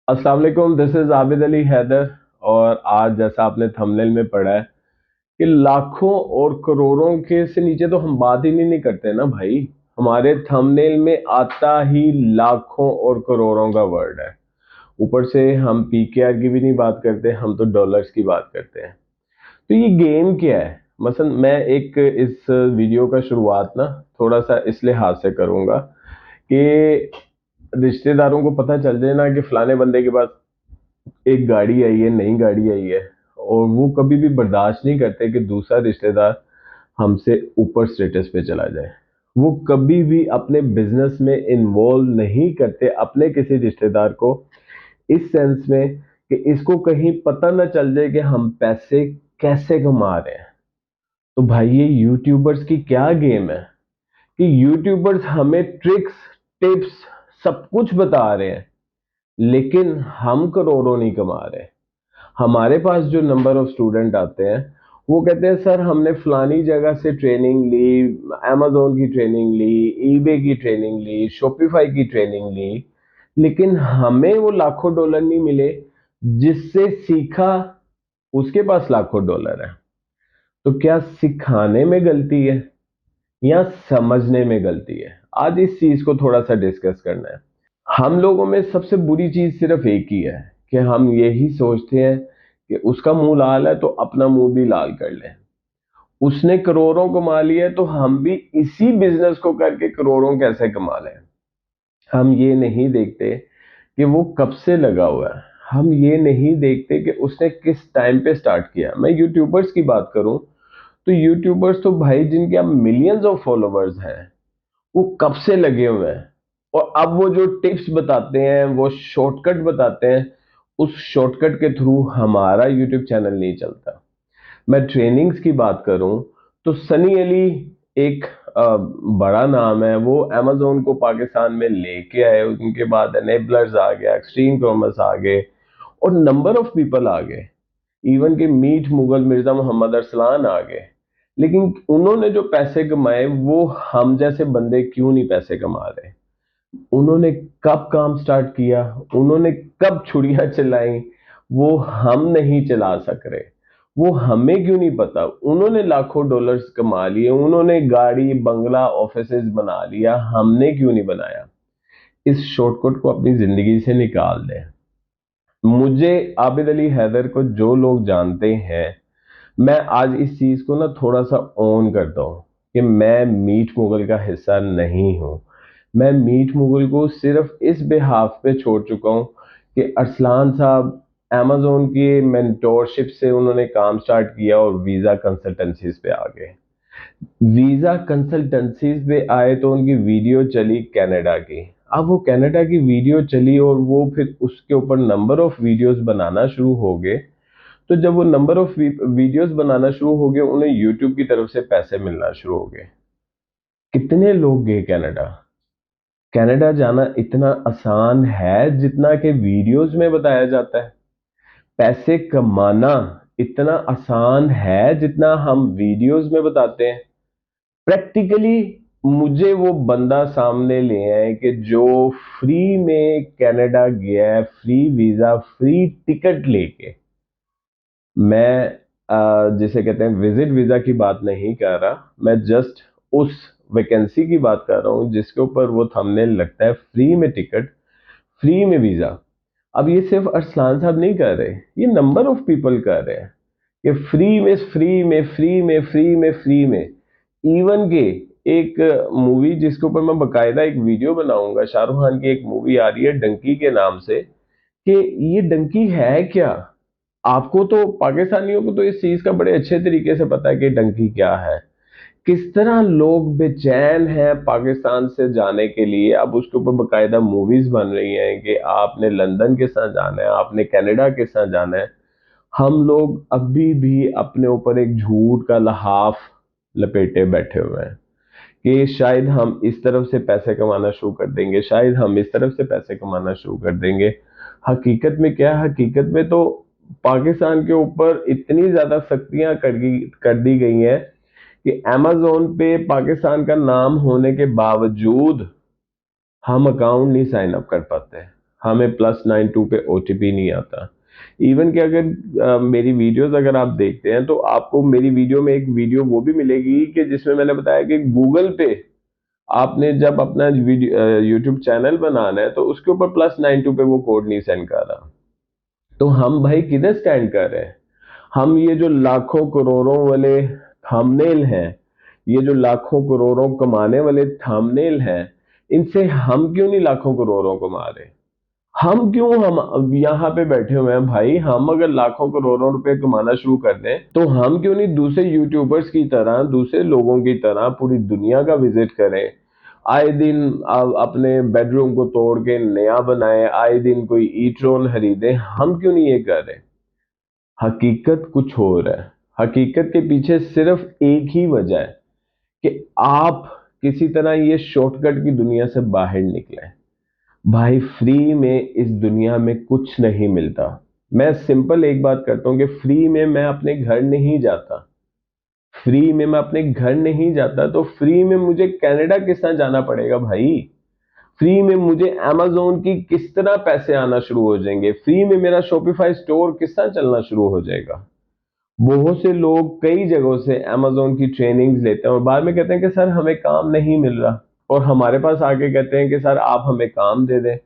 अस्सलाम वालेकुम, this is Abid Ali Haider. और आज जैसा आपने थंबनेल में पढ़ा है कि लाखों और करोड़ों के से नीचे तो हम बात ही नहीं करते ना भाई। हमारे थंबनेल में आता ही लाखों और करोड़ों का वर्ड है। ऊपर से हम पीकेआर की भी नहीं बात करते, हम तो डॉलर्स की बात करते हैं। तो ये गेम क्या है? मसलन मैं एक इस वीडियो का शुरुआत ना थोड़ा सा इस लिहाज से करूंगा कि रिश्तेदारों को पता चल जाए ना कि फलाने बंदे के पास एक गाड़ी आई है, नई गाड़ी आई है, और वो कभी भी बर्दाश्त नहीं करते कि दूसरा रिश्तेदार हमसे ऊपर स्टेटस पे चला जाए। वो कभी भी अपने बिजनेस में इन्वॉल्व नहीं करते अपने किसी रिश्तेदार को, इस सेंस में कि इसको कहीं पता ना चल जाए कि हम पैसे कैसे कमा रहे हैं। तो भाई ये यूट्यूबर्स की क्या गेम है कि यूट्यूबर्स हमें ट्रिक्स, टिप्स, सब कुछ बता रहे हैं, लेकिन हम करोड़ों नहीं कमा रहे। हमारे पास जो नंबर ऑफ स्टूडेंट आते हैं वो कहते हैं सर हमने फलानी जगह से ट्रेनिंग ली, amazon की ट्रेनिंग ली, ईबे की ट्रेनिंग ली, शॉपिफाई की ट्रेनिंग ली, लेकिन हमें वो लाखों डॉलर नहीं मिले। जिससे सीखा उसके पास लाखों डॉलर है। तो क्या सिखाने में गलती है या समझने में गलती है? आज इस चीज को थोड़ा सा डिस्कस करना है। हम लोगों में सबसे बुरी चीज सिर्फ एक ही है कि हम यही सोचते हैं कि उसका मुंह लाल है तो अपना मुंह भी लाल कर लें। उसने करोड़ों कमा लिए तो हम भी इसी बिजनेस को करके करोड़ों कैसे कमा लें। हम ये नहीं देखते कि वो कब से लगा हुआ है। हम ये नहीं देखते कि उसने किस टाइम पे स्टार्ट किया। मैं यूट्यूबर्स की बात करूं तो यूट्यूबर्स तो भाई जिनके अब मिलियंस ऑफ फॉलोअर्स हैं, वो कब से लगे हुए हैं। और अब वो जो टिप्स बताते हैं, वो शॉर्टकट बताते हैं, उस शॉर्टकट के थ्रू हमारा यूट्यूब चैनल नहीं चलता। मैं ट्रेनिंग्स की बात करूं तो सनी अली एक बड़ा नाम है। वो amazon को पाकिस्तान में लेके आए, उनके बाद एनेबलर्स आ गया, एक्सट्रीम कॉमर्स आ गए, और नंबर ऑफ पीपल आ गए। इवन के मीट मुगल मिर्जा मोहम्मद अरसलान आ गए। लेकिन उन्होंने जो पैसे कमाए वो हम जैसे बंदे क्यों नहीं पैसे कमा रहे? उन्होंने कब काम स्टार्ट किया, उन्होंने कब छुड़ियां चलाई, वो हम नहीं चला सक रहे। वो हमें क्यों नहीं पता? उन्होंने लाखों डॉलर्स कमा लिए, उन्होंने गाड़ी बंगला ऑफिसेज बना लिया, हमने क्यों नहीं बनाया? इस शॉर्टकट को अपनी जिंदगी से निकाल दें। मुझे आबिद अली हैदर को जो लोग जानते हैं, मैं आज इस चीज को ना थोड़ा सा ऑन करता हूँ कि मैं मीट मुगल का हिस्सा नहीं हूँ। मैं मीट मुगल को सिर्फ इस बिहाफ पे छोड़ चुका हूँ कि अरसलान साहब amazon की मेंटोरशिप से उन्होंने काम स्टार्ट किया और वीजा कंसल्टेंसीज पे आ गए। वीजा कंसल्टेंसीज पे आए तो उनकी वीडियो चली कनाडा की। अब वो कनाडा की वीडियो चली और वो फिर उसके ऊपर नंबर ऑफ वीडियोस बनाना शुरू हो गए। तो जब वो नंबर ऑफ वीडियोस बनाना शुरू हो गए, उन्हें यूट्यूब की तरफ से पैसे मिलना शुरू हो गए। कितने लोग गए कनाडा? कनाडा जाना इतना आसान है जितना कि वीडियोस में बताया जाता है? पैसे कमाना इतना आसान है जितना हम वीडियोस में बताते हैं? प्रैक्टिकली मुझे वो बंदा सामने ले आए कि जो फ्री में कनाडा गया है, फ्री वीजा, फ्री टिकट लेके। मैं जिसे कहते हैं विजिट वीजा की बात नहीं कर रहा, मैं जस्ट उस वैकेंसी की बात कर रहा हूँ जिसके ऊपर वो थंबनेल लगता है, फ्री में टिकट, फ्री में वीजा। अब ये सिर्फ अरसलान साहब नहीं कर रहे, ये नंबर ऑफ पीपल कर रहे हैं कि फ्री में फ्री में फ्री में फ्री में फ्री में। इवन के एक मूवी जिसके ऊपर मैं बकायदा एक वीडियो बनाऊंगा, शाहरुख खान की एक मूवी आ रही है डंकी के नाम से, कि ये डंकी है क्या? आपको तो पाकिस्तानियों को तो इस चीज का बड़े अच्छे तरीके से पता है कि डंकी क्या है। किस तरह लोग बेचैन हैं पाकिस्तान से जाने के लिए। अब उसके ऊपर बकायदा मूवीज बन रही हैं कि आपने लंदन के साथ जाना है, आपने कनाडा के साथ जाना है। हम लोग अभी भी अपने ऊपर एक झूठ का लहाफ लपेटे बैठे हुए हैं कि शायद हम इस तरफ से पैसे कमाना शुरू कर देंगे, शायद हम इस तरफ से पैसे कमाना शुरू कर देंगे। हकीकत में क्या है? हकीकत में तो पाकिस्तान के ऊपर इतनी ज्यादा सख्तियां कर दी गई हैं कि amazon पे पाकिस्तान का नाम होने के बावजूद हम अकाउंट नहीं साइन अप कर पाते। हमें +92 पे OTP नहीं आता। इवन कि अगर मेरी वीडियोस अगर आप देखते हैं तो आपको मेरी वीडियो में एक वीडियो वो भी मिलेगी कि जिसमें मैंने बताया कि गूगल पे आपने जब अपना यूट्यूब चैनल बनाना है तो उसके ऊपर +92 पे वो कोड नहीं सेंड कर रहा। तो हम भाई किधर स्टैंड कर रहे हैं? हम ये जो लाखों करोड़ों वाले थंबनेल हैं, ये जो लाखों करोड़ों कमाने वाले थंबनेल हैं, इनसे हम क्यों नहीं लाखों करोड़ों कमा रहे? हम क्यों हम अब यहाँ पे बैठे हुए हैं भाई? हम अगर लाखों करोड़ों रुपए कमाना शुरू कर दें तो हम क्यों नहीं दूसरे यूट्यूबर्स की तरह, दूसरे लोगों की तरह पूरी दुनिया का विजिट करें, आए दिन अपने बेडरूम को तोड़ के नया बनाए, आए दिन कोई ईट्रोन खरीदे? हम क्यों नहीं ये कर रहे? हकीकत कुछ और है। हकीकत के पीछे सिर्फ एक ही वजह है कि आप किसी तरह ये शॉर्टकट की दुनिया से बाहर निकले। भाई फ्री में इस दुनिया में कुछ नहीं मिलता। मैं सिंपल एक बात करता हूं कि फ्री में मैं अपने घर नहीं जाता। फ्री में मैं अपने घर नहीं जाता तो फ्री में मुझे कनाडा किस तरह जाना पड़ेगा भाई? फ्री में मुझे amazon की किस तरह पैसे आना शुरू हो जाएंगे? फ्री में मेरा शॉपिफाई स्टोर किस तरह चलना शुरू हो जाएगा? बहुत से लोग कई जगहों से amazon की ट्रेनिंग्स लेते हैं और बाद में कहते हैं कि सर हमें काम नहीं मिल रहा, और हमारे पास आके कहते हैं कि सर आप हमें काम दे दें।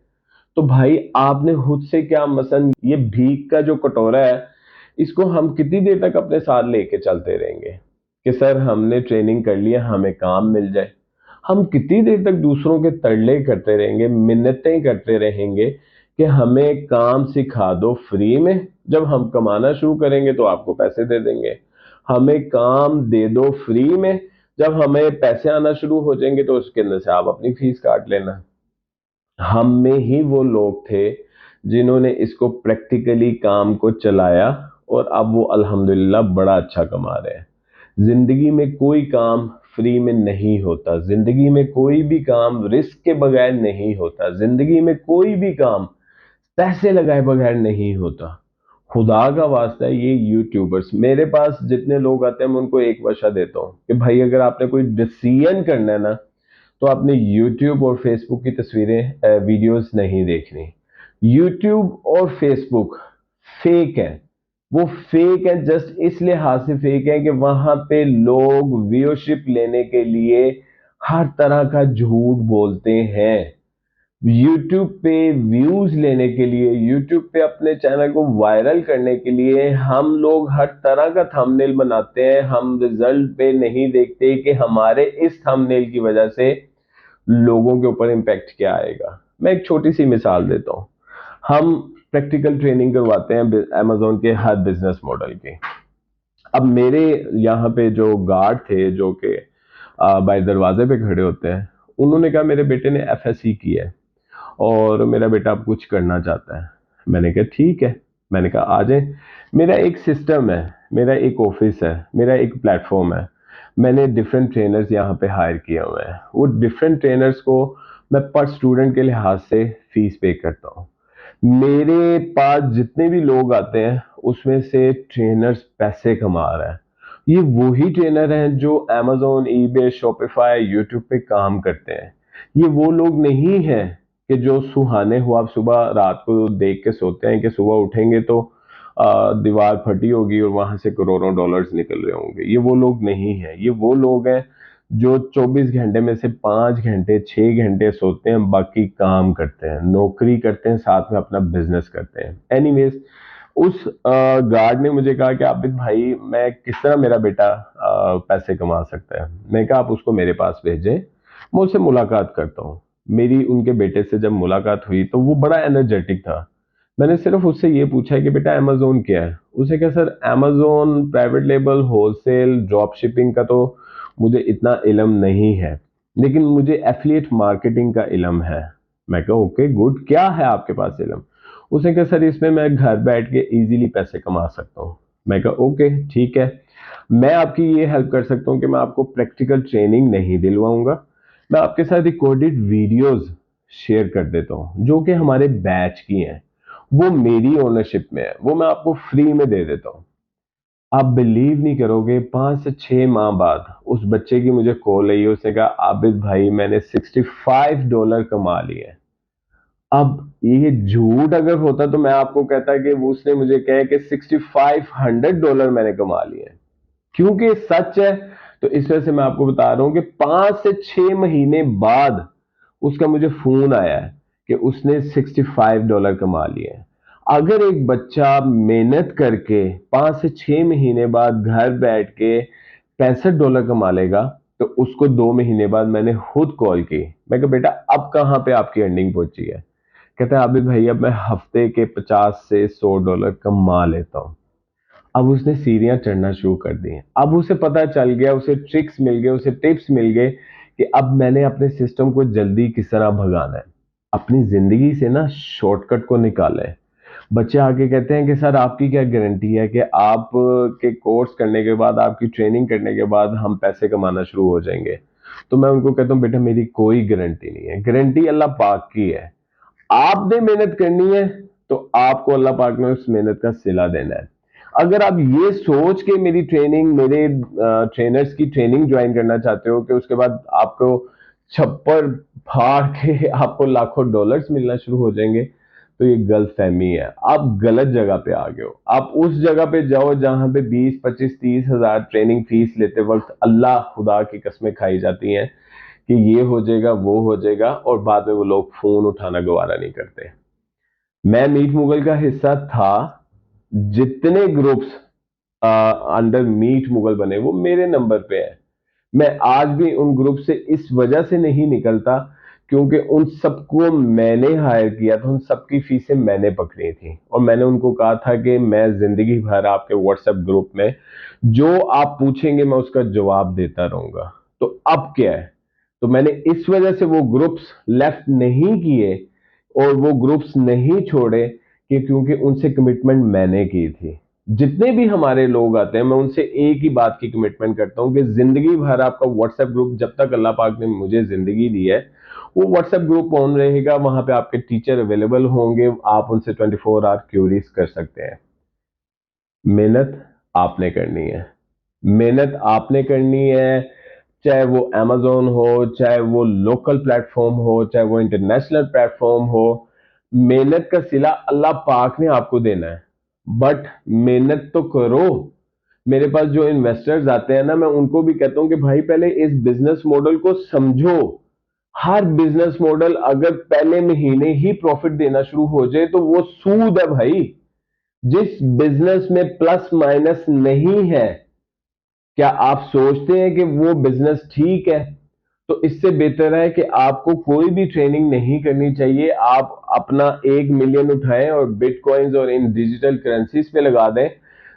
तो भाई आपने खुद से क्या मसलन ये भीख का जो कटोरा है, इसको हम कितनी देर तक अपने साथ लेके चलते रहेंगे कि सर हमने ट्रेनिंग कर लिया हमें काम मिल जाए? हम कितनी देर तक दूसरों के तरले करते रहेंगे, मिन्नतें करते रहेंगे कि हमें काम सिखा दो फ्री में, जब हम कमाना शुरू करेंगे तो आपको पैसे दे देंगे। हमें काम दे दो फ्री में, जब हमें पैसे आना शुरू हो जाएंगे तो उसके अंदर से आप अपनी फीस काट लेना। हम में ही वो लोग थे जिन्होंने इसको प्रैक्टिकली काम को चलाया और अब वो अल्हम्दुलिल्लाह बड़ा अच्छा कमा रहे हैं। जिंदगी में कोई काम फ्री में नहीं होता, जिंदगी में कोई भी काम रिस्क के बगैर नहीं होता, जिंदगी में कोई भी काम पैसे लगाए बगैर नहीं होता। खुदा का वास्ता है ये यूट्यूबर्स, मेरे पास जितने लोग आते हैं मैं उनको एक वशा देता हूँ कि भाई अगर आपने कोई डिसीजन करना है ना तो आपने यूट्यूब और फेसबुक की तस्वीरें वीडियोस नहीं देखनी। यूट्यूब और फेसबुक फेक है। वो फेक है जस्ट इस लिहाज से फेक है कि वहां पे लोग व्यूअरशिप लेने के लिए हर तरह का झूठ बोलते हैं। यूट्यूब पे व्यूज लेने के लिए, यूट्यूब पे अपने चैनल को वायरल करने के लिए हम लोग हर तरह का थंबनेल बनाते हैं। हम रिजल्ट पे नहीं देखते कि हमारे इस थंबनेल की वजह से लोगों के ऊपर इम्पैक्ट क्या आएगा। मैं एक छोटी सी मिसाल देता हूँ। हम प्रैक्टिकल ट्रेनिंग करवाते हैं अमेजोन के हर बिजनेस मॉडल की। अब मेरे यहाँ पे जो गार्ड थे जो कि बाहर दरवाजे पे खड़े होते हैं, उन्होंने कहा मेरे बेटे ने FSC की है और मेरा बेटा अब कुछ करना चाहता है। मैंने कहा ठीक है, मैंने कहा आ जाए। मेरा एक सिस्टम है, मेरा एक ऑफिस है, मेरा एक प्लेटफॉर्म है। मैंने डिफरेंट ट्रेनर्स यहाँ पे हायर किए हुए हैं। वो डिफरेंट ट्रेनर्स को मैं पर स्टूडेंट के लिहाज से फीस पे करता हूँ। मेरे पास जितने भी लोग आते हैं उसमें से ट्रेनर्स पैसे कमा रहे हैं। ये वही ट्रेनर हैं जो amazon, eBay, शॉपिफाई, यूट्यूब पे काम करते हैं। ये वो लोग नहीं हैं कि जो सुहाने हुआ सुबह रात को देख के सोते हैं कि सुबह उठेंगे तो दीवार फटी होगी और वहां से करोड़ों डॉलर्स निकल रहे होंगे। ये वो लोग नहीं हैं। ये वो लोग हैं जो 24 घंटे में से 5 घंटे 6 घंटे सोते हैं, बाकी काम करते हैं, नौकरी करते हैं, साथ में अपना बिजनेस करते हैं। एनीवेज, उस गार्ड ने मुझे कहा कि आबिद भाई मैं किस तरह मेरा बेटा पैसे कमा सकता है। मैं कहा आप उसको मेरे पास भेजें, मैं उससे मुलाकात करता हूँ। मेरी उनके बेटे से जब मुलाकात हुई तो वो बड़ा एनर्जेटिक था। मैंने सिर्फ उससे ये पूछा कि बेटा अमेजोन क्या है? उसे क्या sir Amazon private label wholesale drop shipping का तो मुझे इतना इल्म नहीं है, लेकिन मुझे एफिलिएट मार्केटिंग का इल्म है। मैं कहा ओके गुड, क्या है आपके पास इल्म? उसने कहा सर इसमें मैं घर बैठ के इजीली पैसे कमा सकता हूँ। मैं कहा ओके ठीक है, मैं आपकी ये हेल्प कर सकता हूँ कि मैं आपको प्रैक्टिकल ट्रेनिंग नहीं दिलवाऊंगा, मैं आपके साथ रिकॉर्डेड वीडियोस शेयर कर देता हूँ जो कि हमारे बैच की हैं, वो मेरी ओनरशिप में है, वो मैं आपको फ्री में दे देता हूँ। आप बिलीव नहीं करोगे, 5 से 6 माह बाद उस बच्चे की मुझे कॉल आई। उसने कहा आबिद भाई मैंने $65 कमा लिए। अब ये झूठ अगर होता तो मैं आपको कहता कि वो उसने मुझे कहे कि $6500 मैंने कमा लिए हैं, क्योंकि सच है। तो इस वजह से मैं आपको बता रहा हूं कि 5 से 6 महीने बाद उसका मुझे फोन आया है कि उसने $65 कमा लिए हैं। अगर एक बच्चा मेहनत करके 5 से 6 महीने बाद घर बैठ के $65 कमा लेगा, तो उसको 2 महीने बाद मैंने खुद कॉल की। मैं कहा बेटा अब कहाँ पे आपकी अर्निंग पहुंची है? कहता है अभी भाई अब मैं हफ्ते के 50 से $100 कमा लेता हूँ। अब उसने सीढ़ियां चढ़ना शुरू कर दी हैं। अब उसे पता चल गया, उसे ट्रिक्स मिल गए, उसे टिप्स मिल गए कि अब मैंने अपने सिस्टम को जल्दी किस तरह भगाना है। अपनी जिंदगी से ना शॉर्टकट को निकाला है। बच्चे आके कहते हैं कि सर आपकी क्या गारंटी है कि आप के कोर्स करने के बाद, आपकी ट्रेनिंग करने के बाद हम पैसे कमाना शुरू हो जाएंगे? तो मैं उनको कहता हूँ बेटा मेरी कोई गारंटी नहीं है, गारंटी अल्लाह पाक की है। आपने मेहनत करनी है तो आपको अल्लाह पाक ने उस मेहनत का सिला देना है। अगर आप ये सोच के मेरी ट्रेनिंग, मेरे ट्रेनर्स की ट्रेनिंग ज्वाइन करना चाहते हो कि उसके बाद आपको छप्पर फाड़ के आपको लाखों डॉलर्स मिलना शुरू हो जाएंगे, तो ये गलत फहमी है। आप गलत जगह पे आ गए हो। आप उस जगह पे जाओ जहां पे 20, 25, 30 हजार ट्रेनिंग फीस लेते वक्त अल्लाह खुदा की कस्में खाई जाती हैं कि ये हो जाएगा वो हो जाएगा, और बाद में वो लोग फोन उठाना गवारा नहीं करते। मैं मीट मुगल का हिस्सा था। जितने ग्रुप्स अंडर मीट मुगल बने वो मेरे नंबर पे है। मैं आज भी उन ग्रुप से इस वजह से नहीं निकलता क्योंकि उन सबको मैंने हायर किया था, उन सबकी फीसें मैंने पकड़ी थी, और मैंने उनको कहा था कि मैं जिंदगी भर आपके व्हाट्सएप ग्रुप में जो आप पूछेंगे मैं उसका जवाब देता रहूंगा। तो अब क्या है? तो मैंने इस वजह से वो ग्रुप्स लेफ्ट नहीं किए और वो ग्रुप्स नहीं छोड़े कि क्योंकि उनसे कमिटमेंट मैंने की थी। जितने भी हमारे लोग आते हैं मैं उनसे एक ही बात की कमिटमेंट करता हूं कि जिंदगी भर आपका व्हाट्सएप ग्रुप, जब तक अल्लाह पाक ने मुझे जिंदगी दी है, वो व्हाट्सएप ग्रुप ऑन रहेगा। वहां पे आपके टीचर अवेलेबल होंगे, आप उनसे 24 आवर क्यूरीज कर सकते हैं। मेहनत आपने करनी है। मेहनत आपने करनी है। चाहे वो amazon हो, चाहे वो लोकल प्लेटफॉर्म हो, चाहे वो इंटरनेशनल प्लेटफॉर्म हो, मेहनत का सिला अल्लाह पाक ने आपको देना है। बट मेहनत तो करो। मेरे पास जो इन्वेस्टर्स आते हैं ना, मैं उनको भी कहता हूं कि भाई पहले इस बिजनेस मॉडल को समझो। हर बिजनेस मॉडल अगर पहले महीने ही प्रॉफिट देना शुरू हो जाए तो वो सूद है भाई। जिस बिजनेस में प्लस माइनस नहीं है, क्या आप सोचते हैं कि वो बिजनेस ठीक है? तो इससे बेहतर है कि आपको कोई भी ट्रेनिंग नहीं करनी चाहिए। आप अपना 1 मिलियन उठाएं और बिटकॉइंस और इन डिजिटल करेंसीज पे लगा दें,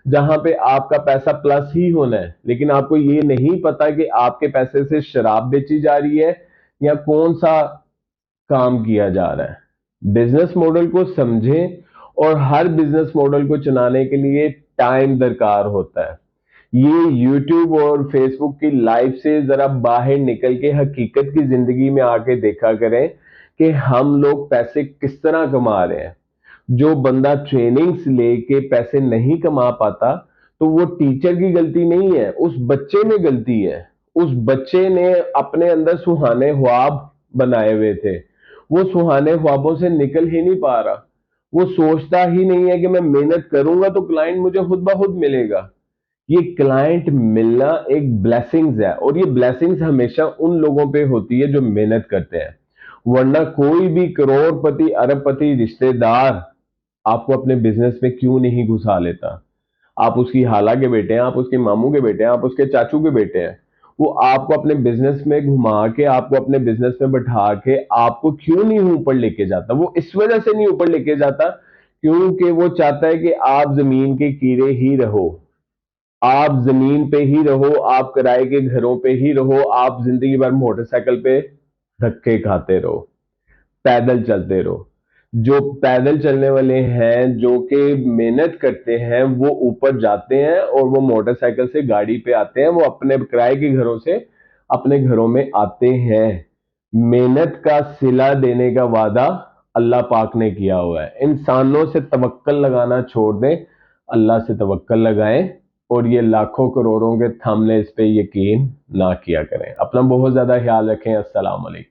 जहां पे आपका पैसा प्लस ही होना है। लेकिन आपको ये नहीं पता कि आपके पैसे से शराब बेची जा रही है या कौन सा काम किया जा रहा है। बिजनेस मॉडल को समझें, और हर बिजनेस मॉडल को चलाने के लिए टाइम दरकार होता है। ये यूट्यूब और फेसबुक की लाइफ से जरा बाहर निकल के हकीकत की जिंदगी में आके देखा करें कि हम लोग पैसे किस तरह कमा रहे हैं। जो बंदा ट्रेनिंग्स लेके पैसे नहीं कमा पाता, तो वो टीचर की गलती नहीं है, उस बच्चे में गलती है। उस बच्चे ने अपने अंदर सुहाने ख्वाब बनाए हुए थे, वो सुहाने ख्वाबों से निकल ही नहीं पा रहा। वो सोचता ही नहीं है कि मैं मेहनत करूंगा तो क्लाइंट मुझे खुद ब खुद मिलेगा। ये क्लाइंट मिलना एक ब्लेसिंग्स है, और ये ब्लेसिंग्स हमेशा उन लोगों पे होती है जो मेहनत करते हैं। वरना कोई भी करोड़पति अरबपति रिश्तेदार आपको अपने बिजनेस में क्यों नहीं घुसा लेता? आप उसकी खाला के बेटे हैं, आप उसके मामू के बेटे हैं, आप उसके चाचू के बेटे हैं। वो आपको अपने बिजनेस में घुमा के, आपको अपने बिजनेस में बैठा के आपको क्यों नहीं ऊपर लेके जाता? वो इस वजह से नहीं ऊपर लेके जाता क्योंकि वो चाहता है कि आप जमीन के कीड़े ही रहो। आप जमीन पे ही रहो, आप किराए के घरों पे ही रहो, आप जिंदगी भर मोटरसाइकिल पे धक्के खाते रहो, पैदल चलते रहो। जो पैदल चलने वाले हैं, जो कि मेहनत करते हैं, वो ऊपर जाते हैं और वो मोटरसाइकिल से गाड़ी पे आते हैं, वो अपने किराए के घरों से अपने घरों में आते हैं। मेहनत का सिला देने का वादा अल्लाह पाक ने किया हुआ है। इंसानों से तवक्कल लगाना छोड़ दें, अल्लाह से तवक्कल लगाएं, और ये लाखों करोड़ों के थंबनेल्स पे यकीन ना किया करें। अपना बहुत ज्यादा ख्याल रखें। अस्सलाम वालेकुम।